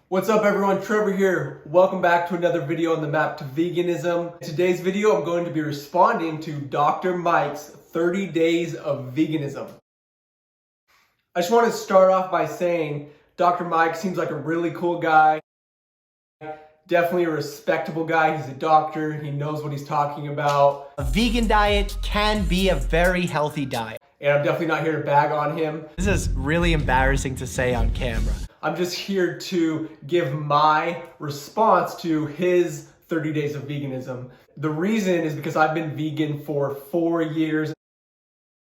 What's up everyone, Trevor here. Welcome back to another video on the map to veganism. In today's video, I'm going to be responding to Dr. Mike's 30 days of veganism. I just want to start off by saying Dr. Mike seems like a really cool guy. Definitely a respectable guy. He's a doctor. He knows what he's talking about. A vegan diet can be a very healthy diet. And I'm definitely not here to bag on him. This is really embarrassing to say on camera. I'm just here to give my response to his 30 days of veganism. The reason is because I've been vegan for 4 years.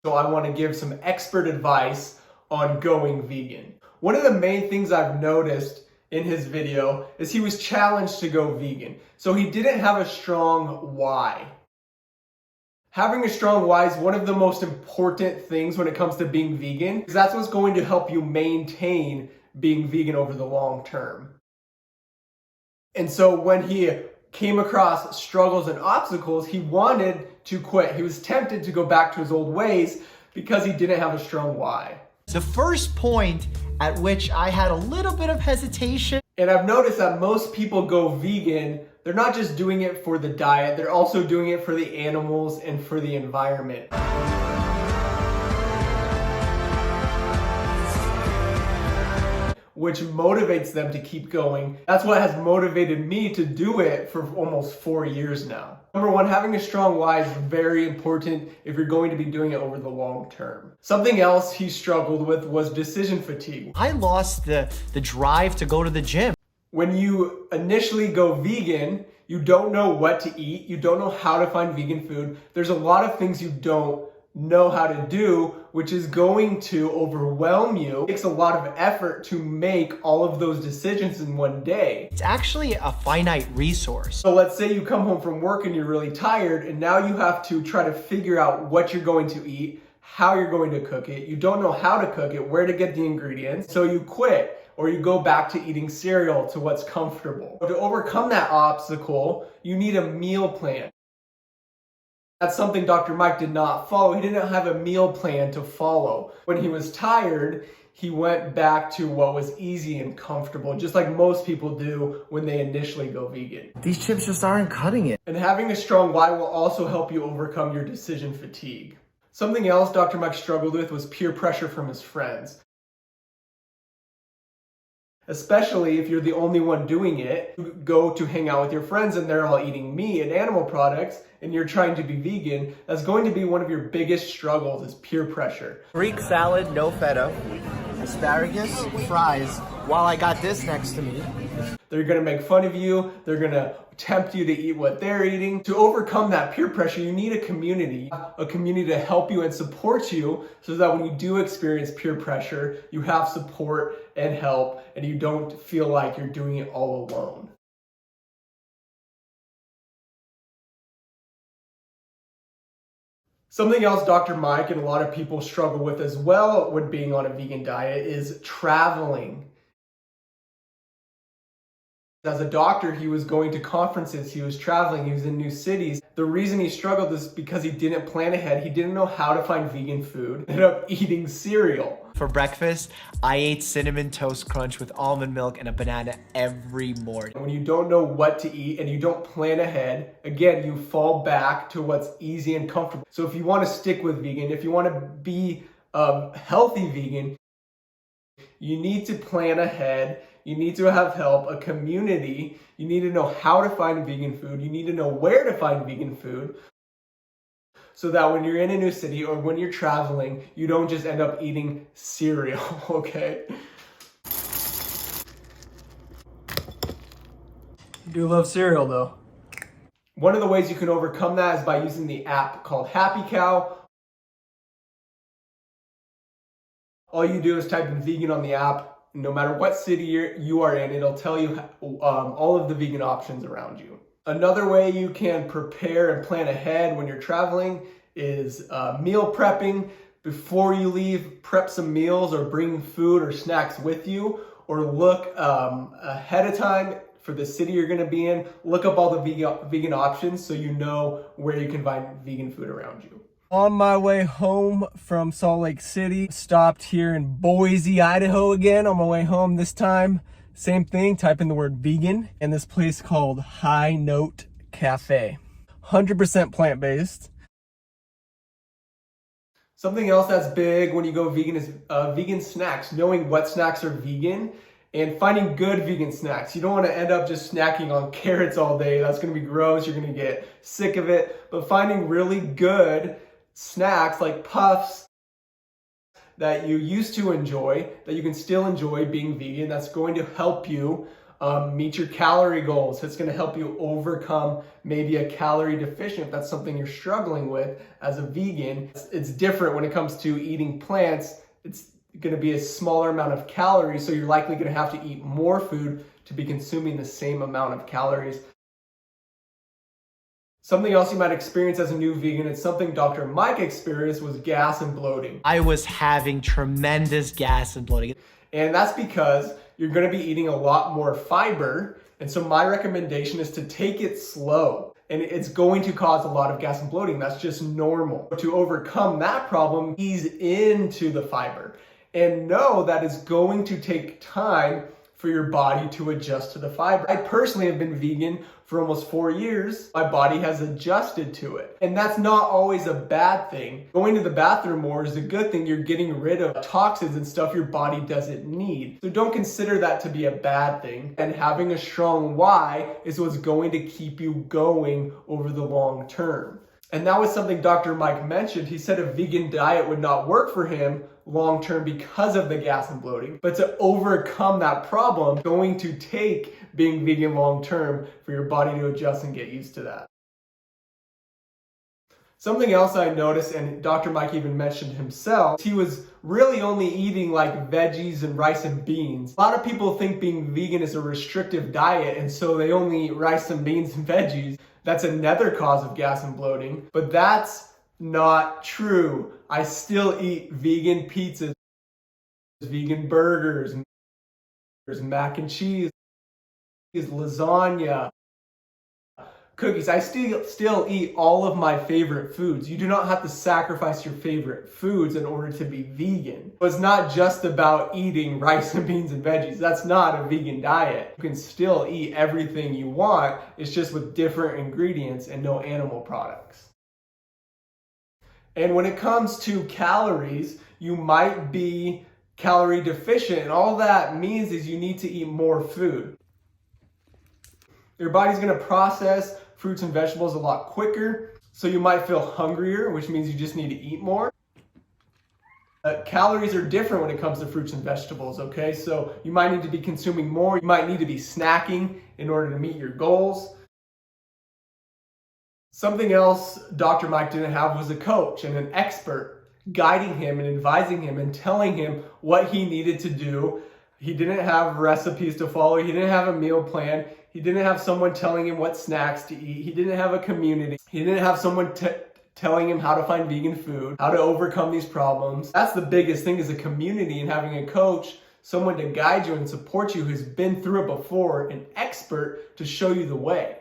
So I want to give some expert advice on going vegan. One of the main things I've noticed in his video is he was challenged to go vegan. So he didn't have a strong why. Having a strong why is one of the most important things when it comes to being vegan, because that's what's going to help you maintain being vegan over the long term. And so when he came across struggles and obstacles, he wanted to quit. He was tempted to go back to his old ways because he didn't have a strong why. The first point at which I had a little bit of hesitation. And I've noticed that most people go vegan, they're not just doing it for the diet, they're also doing it for the animals and for the environment. Which motivates them to keep going. That's what has motivated me to do it for almost 4 years now. Number one, having a strong why is very important if you're going to be doing it over the long term. Something else he struggled with was decision fatigue. I lost the drive to go to the gym. When you initially go vegan, you don't know what to eat, you don't know how to find vegan food. There's a lot of things you don't know how to do, which is going to overwhelm you. It takes a lot of effort to make all of those decisions in one day. It's actually a finite resource. So let's say you come home from work and you're really tired, and now you have to try to figure out what you're going to eat, how you're going to cook it. You don't know how to cook it, where to get the ingredients, so you quit. Or you go back to eating cereal, to what's comfortable. To overcome that obstacle, you need a meal plan. That's something Dr. Mike did not follow. He didn't have a meal plan to follow. When he was tired, he went back to what was easy and comfortable, just like most people do when they initially go vegan. These chips just aren't cutting it. And having a strong why will also help you overcome your decision fatigue. Something else Dr. Mike struggled with was peer pressure from his friends. Especially if you're the only one doing it, you go to hang out with your friends and they're all eating meat and animal products and you're trying to be vegan, that's going to be one of your biggest struggles is peer pressure. Greek salad, no feta, asparagus, fries, while I got this next to me. They're gonna make fun of you, they're gonna tempt you to eat what they're eating. To overcome that peer pressure, you need a community to help you and support you so that when you do experience peer pressure, you have support and help and you don't feel like you're doing it all alone. Something else Dr. Mike and a lot of people struggle with as well when being on a vegan diet is traveling. As a doctor, he was going to conferences, he was traveling, he was in new cities. The reason he struggled is because he didn't plan ahead. He didn't know how to find vegan food. He ended up eating cereal. For breakfast, I ate Cinnamon Toast Crunch with almond milk and a banana every morning. When you don't know what to eat and you don't plan ahead, again, you fall back to what's easy and comfortable. So if you want to stick with vegan, if you want to be a healthy vegan, you need to plan ahead. You need to have help, a community. You need to know how to find vegan food. You need to know where to find vegan food so that when you're in a new city or when you're traveling, you don't just end up eating cereal, okay? I do love cereal though. One of the ways you can overcome that is by using the app called Happy Cow. All you do is type in vegan on the app. No matter what city you are in, it'll tell you all of the vegan options around you. Another way you can prepare and plan ahead when you're traveling is meal prepping. Before you leave, prep some meals or bring food or snacks with you, or look ahead of time for the city you're gonna be in. Look up all the vegan options so you know where you can find vegan food around you. On my way home from Salt Lake City, stopped here in Boise, Idaho again on my way home, this time Same thing, type in the word vegan, and this place called High Note Cafe. 100% plant-based. Something else that's big when you go vegan is vegan snacks, knowing what snacks are vegan and finding good vegan snacks. You don't want to end up just snacking on carrots all day. That's going to be gross. You're going to get sick of it. But finding really good snacks like puffs that you used to enjoy, that you can still enjoy being vegan, that's going to help you meet your calorie goals. It's going to help you overcome maybe a calorie deficient if that's something you're struggling with as a vegan. It's different when it comes to eating plants. It's going to be a smaller amount of calories, so you're likely going to have to eat more food to be consuming the same amount of calories. Something else you might experience as a new vegan, it's something Dr. Mike experienced, was gas and bloating. I was having tremendous gas and bloating. And that's because you're going to be eating a lot more fiber. And so my recommendation is to take it slow. And it's going to cause a lot of gas and bloating. That's just normal. To overcome that problem, ease into the fiber. And know that it's going to take time for your body to adjust to the fiber. I personally have been vegan for almost 4 years. My body has adjusted to it. And that's not always a bad thing. Going to the bathroom more is a good thing. You're getting rid of toxins and stuff your body doesn't need. So don't consider that to be a bad thing. And having a strong why is what's going to keep you going over the long term. And that was something Dr. Mike mentioned. He said a vegan diet would not work for him long term because of the gas and bloating. But to overcome that problem, it's going to take being vegan long term for your body to adjust and get used to that. Something else I noticed, and Dr. Mike even mentioned himself, he was really only eating like veggies and rice and beans. A lot of people think being vegan is a restrictive diet, and so they only eat rice and beans and veggies. That's another cause of gas and bloating, but that's not true. I still eat vegan pizzas, vegan burgers, mac and cheese, lasagna, cookies. I still eat all of my favorite foods. You do not have to sacrifice your favorite foods in order to be vegan. It's not just about eating rice and beans and veggies. That's not a vegan diet. You can still eat everything you want. It's just with different ingredients and no animal products. And when it comes to calories, you might be calorie deficient, and all that means is you need to eat more food. Your body's going to process fruits and vegetables a lot quicker, so you might feel hungrier, which means you just need to eat more. Calories are different when it comes to fruits and vegetables, okay? So you might need to be consuming more. You might need to be snacking in order to meet your goals. Something else Dr. Mike didn't have was a coach and an expert guiding him and advising him and telling him what he needed to do. He didn't have recipes to follow. He didn't have a meal plan. He didn't have someone telling him what snacks to eat. He didn't have a community. He didn't have someone telling him how to find vegan food, how to overcome these problems. That's the biggest thing, is a community and having a coach, someone to guide you and support you who's been through it before, an expert to show you the way.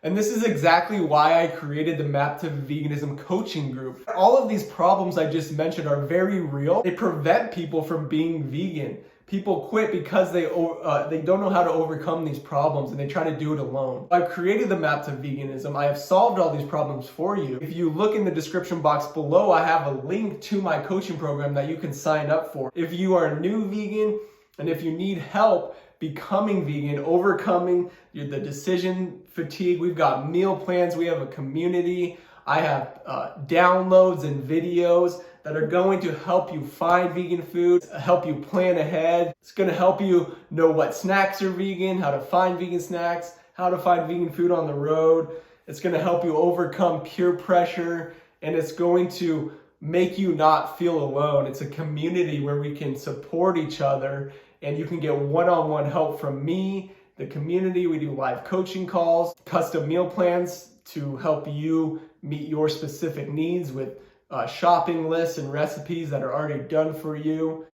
And this is exactly why I created the Map to Veganism coaching group. All of these problems I just mentioned are very real. They prevent people from being vegan. People quit because they don't know how to overcome these problems and they try to do it alone. I've created the Map to Veganism. I have solved all these problems for you. If you look in the description box below, I have a link to my coaching program that you can sign up for. If you are a new vegan and if you need help becoming vegan, overcoming the decision fatigue, we've got meal plans, we have a community, I have downloads and videos that are going to help you find vegan food, help you plan ahead. It's going to help you know what snacks are vegan, how to find vegan snacks, how to find vegan food on the road. It's going to help you overcome peer pressure, and it's going to make you not feel alone. It's a community where we can support each other, and you can get one-on-one help from me, the community. We do live coaching calls, custom meal plans to help you meet your specific needs with shopping lists and recipes that are already done for you.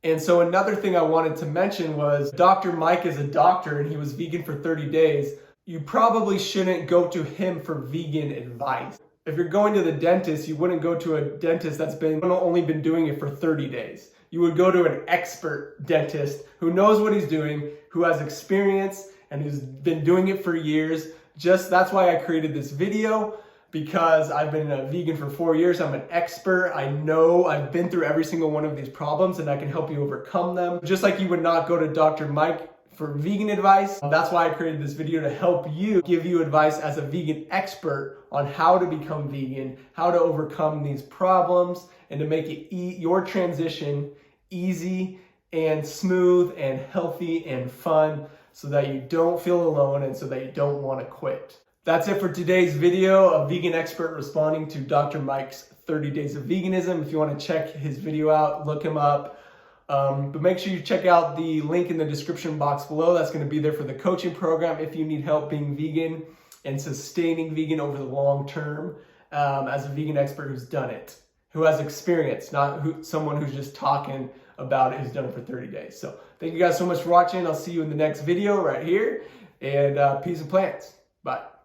And so another thing I wanted to mention was Dr. Mike is a doctor and he was vegan for 30 days. You probably shouldn't go to him for vegan advice. If you're going to the dentist, you wouldn't go to a dentist that's only been doing it for 30 days. You would go to an expert dentist who knows what he's doing, who has experience, and who's been doing it for years. That's why I created this video, because I've been a vegan for 4 years. I'm an expert. I know I've been through every single one of these problems, and I can help you overcome them. Just like you would not go to Dr. Mike for vegan advice. That's why I created this video, to help you, give you advice as a vegan expert on how to become vegan, how to overcome these problems, and to make it your transition easy and smooth and healthy and fun, so that you don't feel alone and so that you don't want to quit. That's it for today's video, a vegan expert responding to Dr. Mike's 30 Days of Veganism. If you want to check his video out, look him up. But make sure you check out the link in the description box below. That's going to be there for the coaching program if you need help being vegan and sustaining vegan over the long term, as a vegan expert who's done it, who has experience, not someone who's just talking about it, who's done it for 30 days. So thank you guys so much for watching. I'll see you in the next video right here, and peace and plants. Bye.